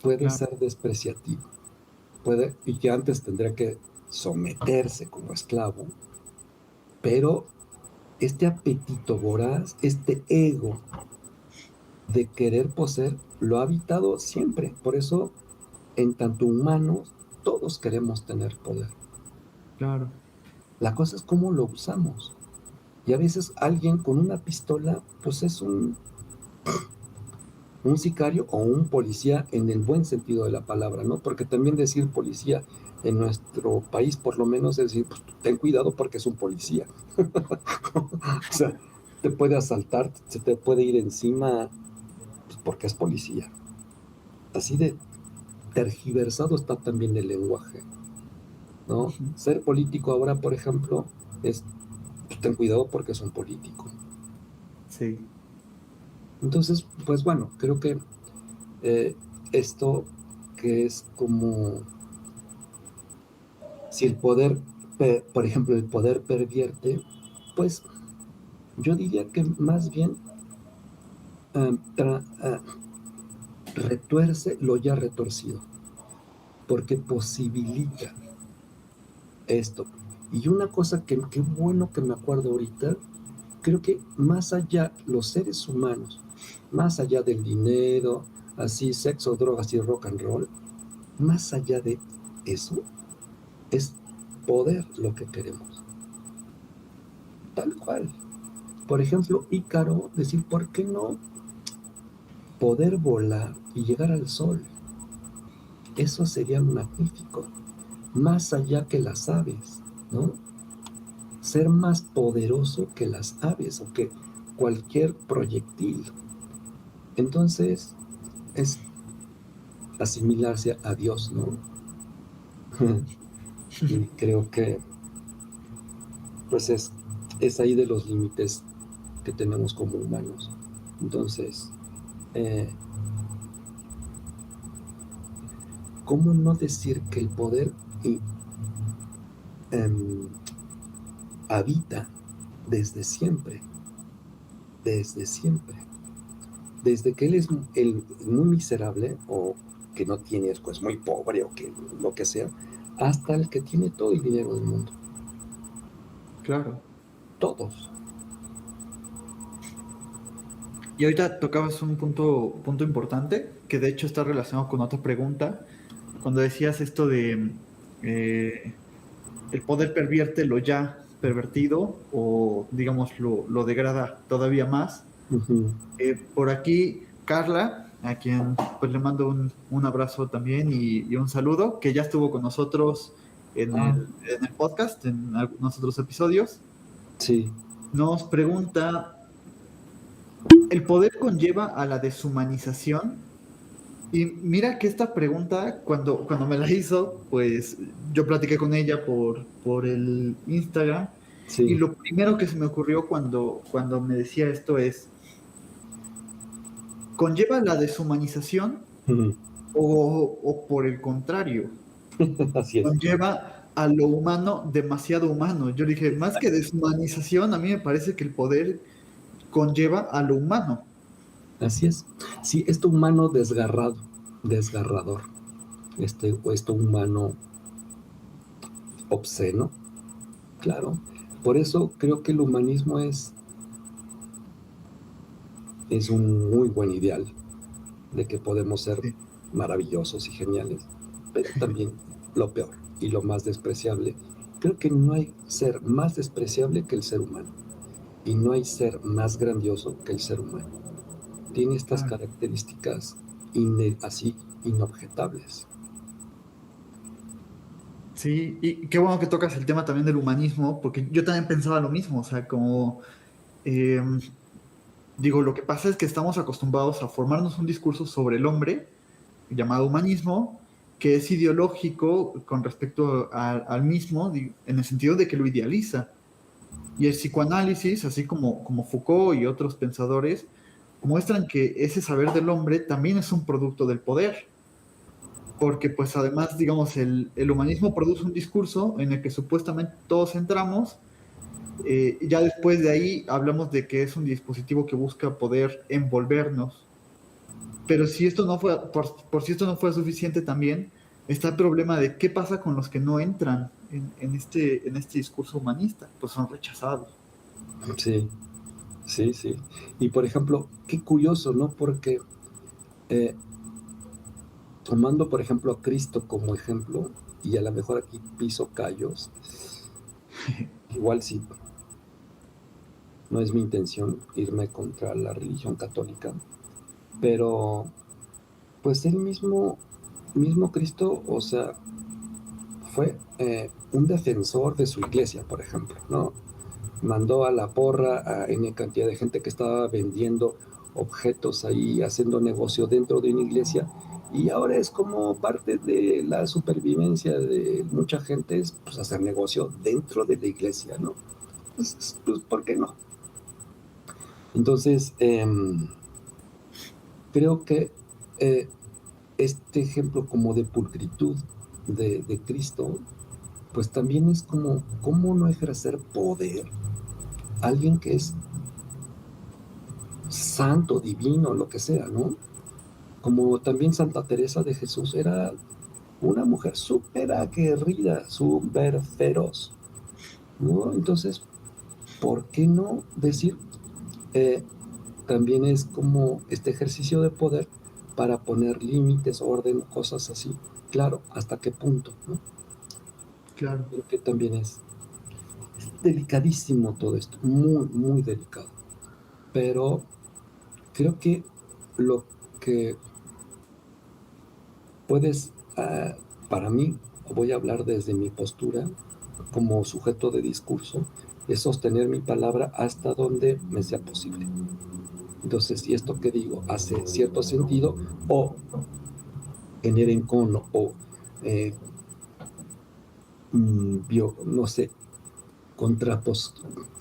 puede Claro, ser despreciativo, puede, y que antes tendría que someterse como esclavo, pero este apetito voraz, este ego de querer poseer, lo ha habitado siempre. Por eso, en tanto humanos, todos queremos tener poder. claro. La cosa es cómo lo usamos. Y a veces alguien con una pistola, pues es un sicario o un policía en el buen sentido de la palabra, ¿no? Porque también decir policía en nuestro país, por lo menos, es decir, pues, ten cuidado porque es un policía. O sea, te puede asaltar, se te puede ir encima, pues, porque es policía. Así de tergiversado está también el lenguaje, ¿no? Ujú. Ser político ahora, por ejemplo, es, pues, ten cuidado porque es un político. Sí, Entonces, pues bueno, creo que eh, esto que es como si el poder, por ejemplo, el poder pervierte, pues yo diría que más bien retuerce lo ya retorcido, porque posibilita esto. Y una cosa que qué bueno que me acuerdo ahorita, creo que más allá, los seres humanos, más allá del dinero, así, sexo, drogas y rock and roll, más allá de eso, es poder lo que queremos. Tal cual. Por ejemplo, Ícaro, decir, ¿por qué no poder volar y llegar al sol? Eso sería magnífico. Más allá que las aves, ¿no? ser más poderoso que las aves o que cualquier proyectil. Entonces, es asimilarse a Dios, ¿no? Y creo que, pues, es ahí de los límites que tenemos como humanos. Entonces, eh, ¿cómo no decir que el poder em, habita desde siempre? Desde siempre. Desde que él es muy miserable o que no tiene, pues muy pobre o que lo que sea, hasta el que tiene todo el dinero del mundo. Claro. Todos. Y ahorita tocabas un punto importante, que de hecho está relacionado con otra pregunta, cuando decías esto de eh, el poder pervierte lo ya pervertido o digamos lo degrada todavía más. Uh-huh. Por aquí, Carla, a quien pues le mando un abrazo también y un saludo, que ya estuvo con nosotros Ah, en el podcast, en algunos otros episodios, sí. nos pregunta, ¿el poder conlleva a la deshumanización? Y mira que esta pregunta, cuando me la hizo, pues yo platiqué con ella por el Instagram y Sí. lo primero que se me ocurrió cuando me decía esto es, ¿conlleva la deshumanización Uh-huh. o por el contrario, Así es. conlleva a lo humano demasiado humano? Yo dije, más que deshumanización, a mí me parece que el poder conlleva a lo humano. Así es. Sí, esto humano desgarrado, desgarrador. Esto humano obsceno, claro. Por eso creo que el humanismo es un muy buen ideal de que podemos ser Sí, maravillosos y geniales, pero también lo peor y lo más despreciable. Creo que no hay ser más despreciable que el ser humano y no hay ser más grandioso que el ser humano. Tiene estas claro. características así inobjetables. Sí, y qué bueno que tocas el tema también del humanismo, porque yo también pensaba lo mismo, o sea, como, eh, digo, lo que pasa es que estamos acostumbrados a formarnos un discurso sobre el hombre, llamado humanismo, que es ideológico con respecto al mismo, en el sentido de que lo idealiza. Y el psicoanálisis, así como Foucault y otros pensadores, muestran que ese saber del hombre también es un producto del poder, porque pues además, digamos, el humanismo produce un discurso en el que supuestamente todos entramos, ya después de ahí hablamos de que es un dispositivo que busca poder envolvernos, pero si esto no fue, por si esto no fue suficiente también, está el problema de qué pasa con los que no entran en este discurso humanista, pues son rechazados. Sí, sí, sí. Y por ejemplo, qué curioso, ¿no? Porque eh, tomando, por ejemplo, a Cristo como ejemplo, y a lo mejor aquí piso callos, igual sí, no es mi intención irme contra la religión católica, pero pues él mismo Cristo, o sea, fue un defensor de su iglesia, por ejemplo, ¿no? Mandó a la porra a N cantidad de gente que estaba vendiendo objetos ahí, haciendo negocio dentro de una iglesia, y ahora es como parte de la supervivencia de mucha gente, es pues, hacer negocio dentro de la iglesia, ¿no? Pues, ¿por qué no? Entonces, creo que eh, este ejemplo como de pulcritud de Cristo, pues también es como, ¿cómo no ejercer poder? Alguien que es santo, divino, lo que sea, ¿no? Como también Santa Teresa de Jesús era una mujer súper aguerrida, súper feroz, ¿no? Entonces, ¿por qué no decir, eh, también es como este ejercicio de poder para poner límites, orden, cosas así? Claro, ¿hasta qué punto, no? Claro. Creo que también es delicadísimo todo esto, muy, muy delicado. Pero creo que lo que puedes, para mí, voy a hablar desde mi postura como sujeto de discurso, es sostener mi palabra hasta donde me sea posible. Entonces, si esto que digo hace cierto sentido o genera encono o no sé,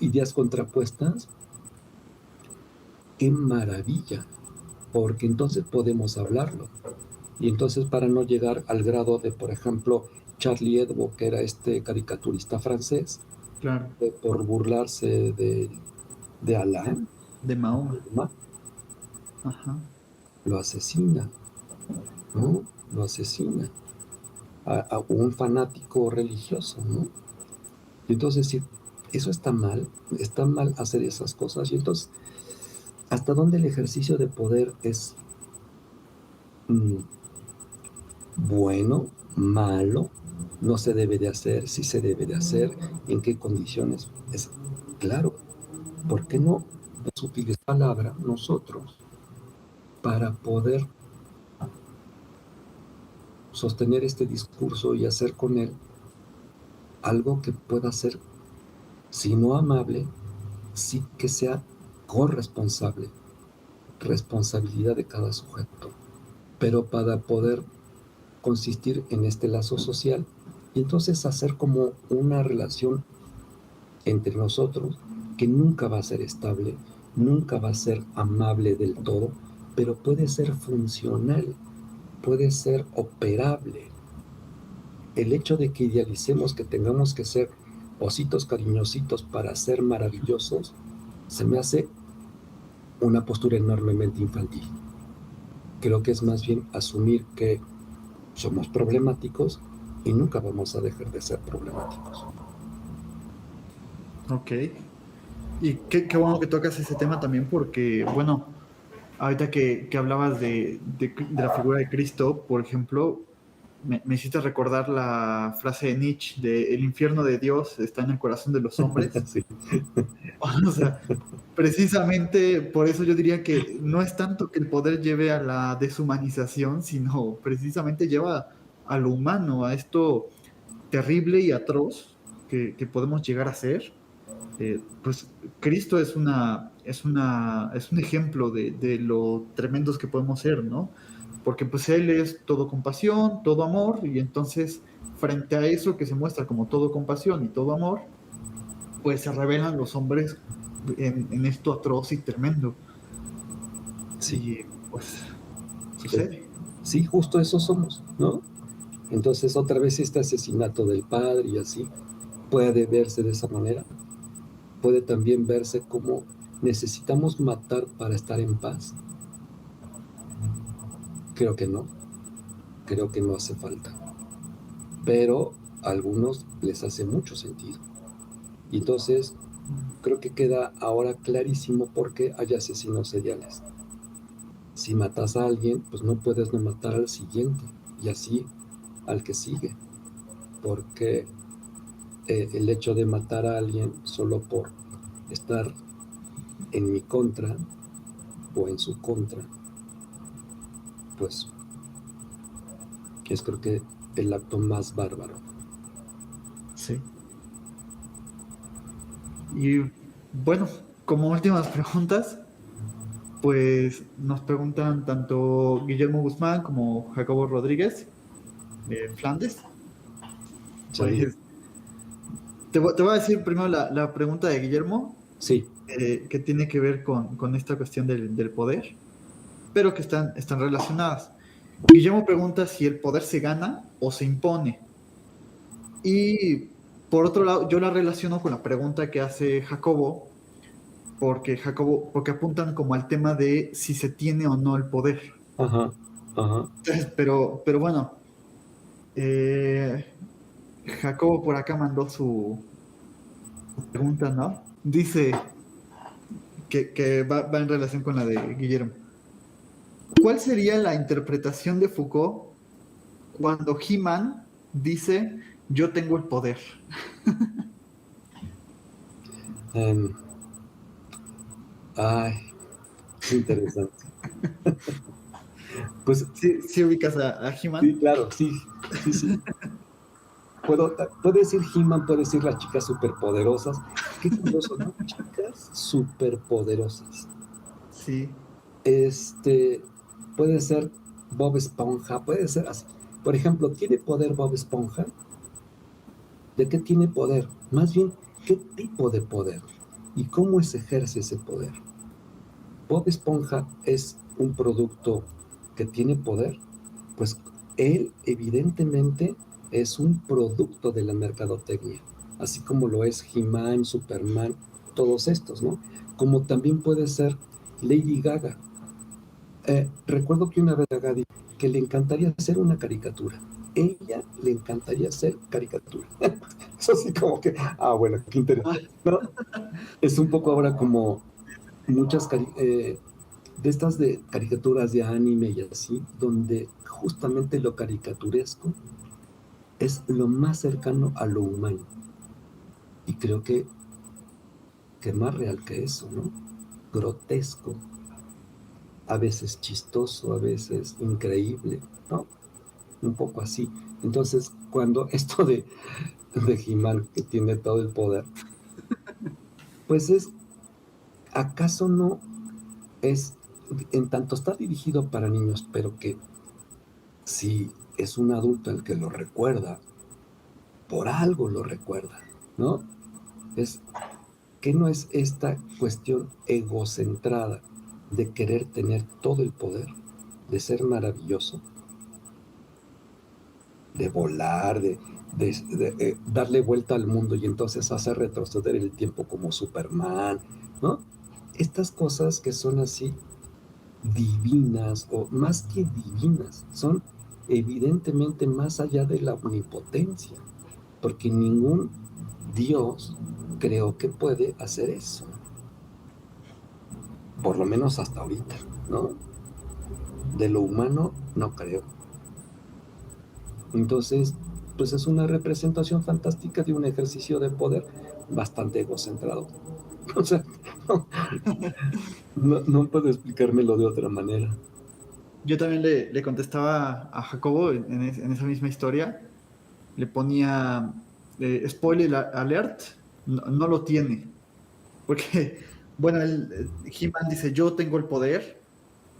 ideas contrapuestas, qué maravilla, porque entonces podemos hablarlo. Y entonces para no llegar al grado de, por ejemplo, Charlie Hebdo, que era este caricaturista francés, Claro. por burlarse de Alá, De Mahoma. Ajá. lo asesina, ¿no? Lo asesina a un fanático religioso, ¿no? Y entonces, si eso está mal hacer esas cosas. Y entonces, ¿hasta dónde el ejercicio de poder es mm, bueno, malo? ¿No se debe de hacer? ¿Sí se debe de hacer? ¿En qué condiciones? Es claro. ¿Por qué no utilizar la palabra nosotros para poder sostener este discurso y hacer con él algo que pueda ser, si no amable, sí que sea corresponsable, responsabilidad de cada sujeto, pero para poder consistir en este lazo social y entonces hacer como una relación entre nosotros que nunca va a ser estable, nunca va a ser amable del todo, pero puede ser funcional, puede ser operable. El hecho de que idealicemos que tengamos que ser ositos cariñositos para ser maravillosos, se me hace una postura enormemente infantil. Creo que es más bien asumir que somos problemáticos y nunca vamos a dejar de ser problemáticos. Ok. Y qué bueno que tocas ese tema también porque, bueno, ahorita que hablabas de la figura de Cristo, por ejemplo, me hiciste recordar la frase de Nietzsche de el infierno de Dios está en el corazón de los hombres. Sí. O sea, precisamente por eso yo diría que no es tanto que el poder lleve a la deshumanización, sino precisamente lleva a lo humano, a esto terrible y atroz que podemos llegar a ser. Pues Cristo es un ejemplo de lo tremendos que podemos ser, ¿no? Porque pues Él es todo compasión, todo amor, y entonces frente a eso que se muestra como todo compasión y todo amor, pues se revelan los hombres en esto atroz y tremendo. Sí, Y pues sucede. sí, justo eso somos, ¿no? Entonces otra vez este asesinato del padre y así puede verse de esa manera, puede también verse como necesitamos matar para estar en paz. Creo que no, creo que no hace falta, pero a algunos les hace mucho sentido. Y entonces creo que queda ahora clarísimo por qué hay asesinos seriales. Si matas a alguien, pues no puedes no matar al siguiente y así al que sigue, porque el hecho de matar a alguien solo por estar en mi contra o en su contra, pues es creo que el acto más bárbaro. Sí. Y bueno, como últimas preguntas, pues nos preguntan tanto Guillermo Guzmán como Jacobo Rodríguez de Flandes. Charlie. Pues te voy a decir primero la pregunta de Guillermo, Sí, que tiene que ver con esta cuestión del poder, pero que están relacionadas. Guillermo pregunta si el poder se gana o se impone. Y por otro lado, yo la relaciono con la pregunta que hace Jacobo, porque apuntan como al tema de si se tiene o no el poder. ajá, ajá. Entonces, pero bueno, eh, Jacobo por acá mandó su pregunta, ¿no? Dice que va en relación con la de Guillermo. ¿Cuál sería la interpretación de Foucault cuando He-Man dice yo tengo el poder? Um, ay, interesante. Pues ¿Sí, sí ubicas a sí, He-Man? claro, sí, sí, sí. Puede decir He-Man, puede decir las chicas superpoderosas, Qué curioso, ¿no? Chicas superpoderosas. Sí, Este, puede ser Bob Esponja, puede ser así. Por ejemplo, ¿tiene poder Bob Esponja? ¿De qué tiene poder? Más bien, ¿qué tipo de poder? ¿Y cómo se ejerce ese poder? Bob Esponja es un producto que tiene poder, pues él evidentemente es un producto de la mercadotecnia, así como lo es He-Man, Superman, todos estos, ¿no? Como también puede ser Lady Gaga. Recuerdo que una vez Gaga dijo que le encantaría hacer una caricatura. Ella le encantaría hacer caricatura. Eso sí como que, bueno, qué interesante. ¿No? Es un poco ahora como muchas de estas de caricaturas de anime y así, donde justamente lo caricaturesco es lo más cercano a lo humano. Y creo que más real que eso, ¿no? Grotesco, a veces chistoso, a veces increíble, ¿no? Un poco así. Entonces, cuando esto de He-Man, que tiene todo el poder, pues ¿acaso no es, en tanto está dirigido para niños, pero que si es un adulto el que lo recuerda, por algo lo recuerda, ¿no? Es que no es esta cuestión egocentrada de querer tener todo el poder, de ser maravilloso, de volar, de darle vuelta al mundo y entonces hacer retroceder el tiempo como Superman, ¿no? Estas cosas que son así divinas, o más que divinas, son evidentemente más allá de la omnipotencia, porque ningún Dios creo que puede hacer eso, por lo menos hasta ahorita, ¿no? De lo humano no creo. Entonces, pues es una representación fantástica de un ejercicio de poder bastante egocentrado. O sea, no puedo explicármelo de otra manera. yo también le contestaba a Jacobo en esa misma historia, le ponía spoiler alert, no, no lo tiene, porque, bueno, He-Man dice, yo tengo el poder,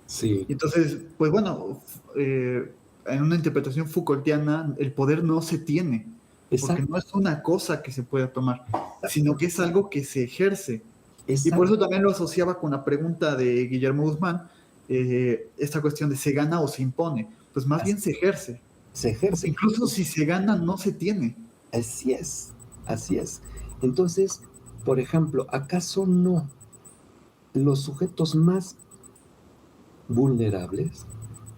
Sí, y entonces, pues bueno, en una interpretación Foucaultiana, el poder no se tiene, porque no exacto, es una cosa que se pueda tomar, sino que es algo que se ejerce. Y por exacto, eso también lo asociaba con la pregunta de Guillermo Guzmán, esta cuestión de se gana o se impone. Pues más bien se ejerce, se porque ejerce. incluso si se gana, no se tiene. Así es, así es. Entonces, por ejemplo, ¿acaso no los sujetos más vulnerables,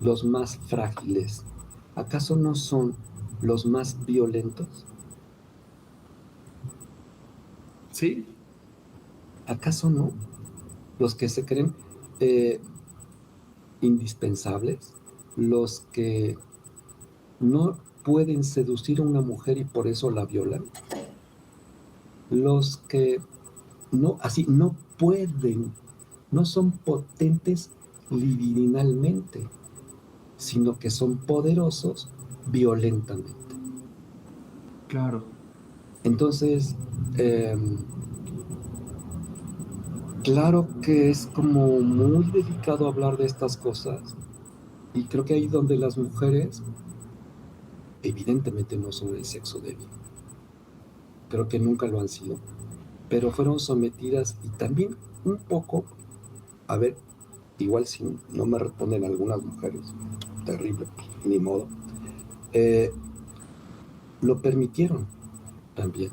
los más frágiles, acaso no son los más violentos? ¿Sí? ¿Acaso no? Los que se creen eh, indispensables, los que no pueden seducir a una mujer y por eso la violan, los que no, así, no pueden, no son potentes libidinalmente, sino que son poderosos violentamente. Claro. Entonces, eh, claro que es como muy delicado hablar de estas cosas y creo que ahí donde las mujeres evidentemente no son el sexo débil, creo que nunca lo han sido, pero fueron sometidas y también un poco, a ver, igual si no me responden algunas mujeres, terrible, ni modo, eh, lo permitieron también.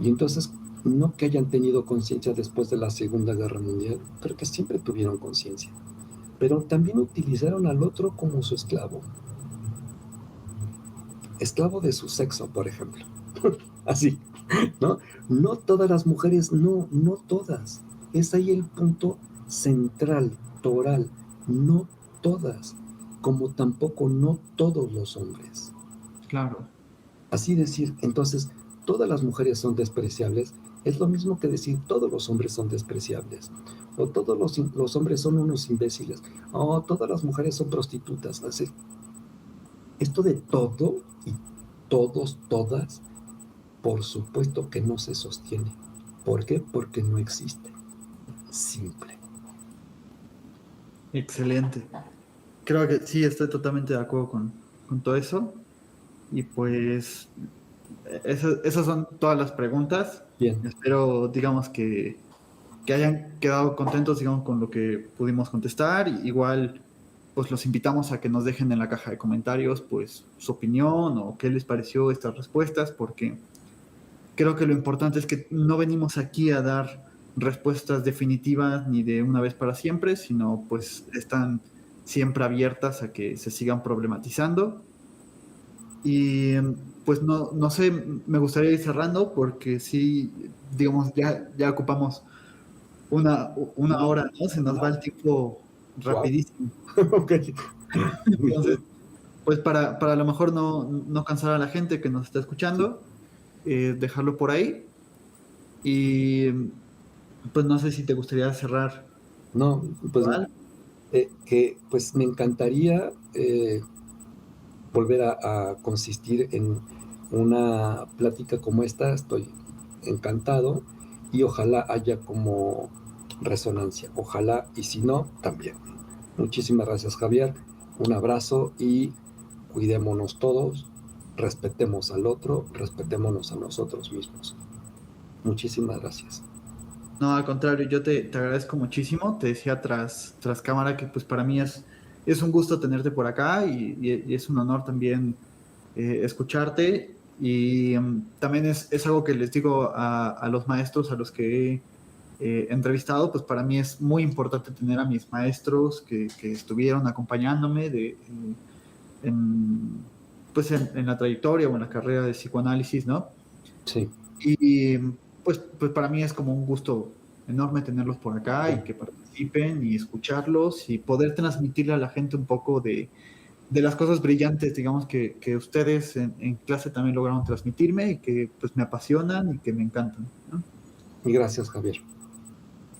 Y entonces, no que hayan tenido conciencia después de la Segunda Guerra Mundial, creo que siempre tuvieron conciencia, pero también utilizaron al otro como su esclavo, esclavo de su sexo, por ejemplo. Así, ¿no? No todas las mujeres, no todas. Es ahí el punto central, toral, no todas, como tampoco no todos los hombres. Claro. Así decir, entonces, todas las mujeres son despreciables, es lo mismo que decir todos los hombres son despreciables, o todos los hombres son unos imbéciles, o todas las mujeres son prostitutas. Así, esto de todo y todos, todas, Por supuesto que no se sostiene. ¿Por qué? Porque no existe. Simple. Excelente. Creo que sí, estoy totalmente de acuerdo con todo eso. Y pues esas son todas las preguntas. Bien, Espero, digamos, que hayan quedado contentos, digamos, con lo que pudimos contestar. Igual, pues los invitamos a que nos dejen en la caja de comentarios, pues, su opinión o qué les pareció estas respuestas, porque creo que lo importante es que no venimos aquí a dar respuestas definitivas ni de una vez para siempre, sino pues están siempre abiertas a que se sigan problematizando. Y pues no sé, me gustaría ir cerrando porque sí, digamos, ya ocupamos una hora, ¿no? Se nos va el tiempo wow. rapidísimo. Ok. Muy Entonces, bien. pues para a lo mejor no cansar a la gente que nos está Sí. escuchando, dejarlo por ahí. Y pues no sé si te gustaría cerrar No, pues, igual. pues me encantaría volver a consistir en una plática como esta. Estoy encantado y ojalá haya como resonancia. Ojalá, y si no, también. Muchísimas gracias, Javier. Un abrazo y cuidémonos todos, respetemos al otro, respetémonos a nosotros mismos. Muchísimas gracias. No, al contrario, yo te agradezco muchísimo. Te decía tras cámara que pues para mí es un gusto tenerte por acá y es un honor también escucharte. Y también es algo que les digo a los maestros a los que he entrevistado, pues para mí es muy importante tener a mis maestros que estuvieron acompañándome en, pues en la trayectoria o en la carrera de psicoanálisis, ¿no? Sí, Y pues para mí es como un gusto enorme tenerlos por acá y que participen y escucharlos y poder transmitirle a la gente un poco de las cosas brillantes, digamos, que ustedes en clase también lograron transmitirme y que pues me apasionan y que me encantan, ¿no? y gracias, Javier.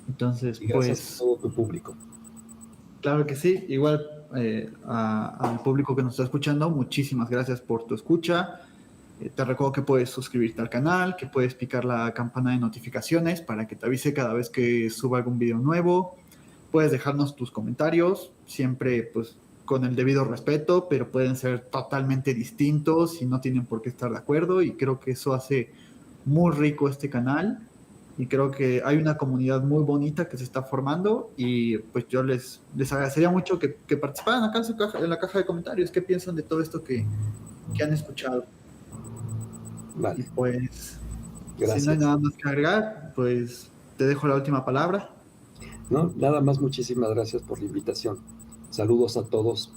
Entonces, Y gracias a pues todo tu público. claro que sí, igual al público que nos está escuchando, muchísimas gracias por tu escucha. Te recuerdo que puedes suscribirte al canal, que puedes picar la campana de notificaciones para que te avise cada vez que suba algún video nuevo. Puedes dejarnos tus comentarios, siempre pues con el debido respeto, pero pueden ser totalmente distintos y no tienen por qué estar de acuerdo y creo que eso hace muy rico este canal y creo que hay una comunidad muy bonita que se está formando y pues yo les agradecería mucho que participaran acá en la caja de comentarios, qué piensan de todo esto que han escuchado. Y Vale, pues, si no hay gracias. nada más que agregar, pues te dejo la última palabra. No, nada más, muchísimas gracias por la invitación. Saludos a todos.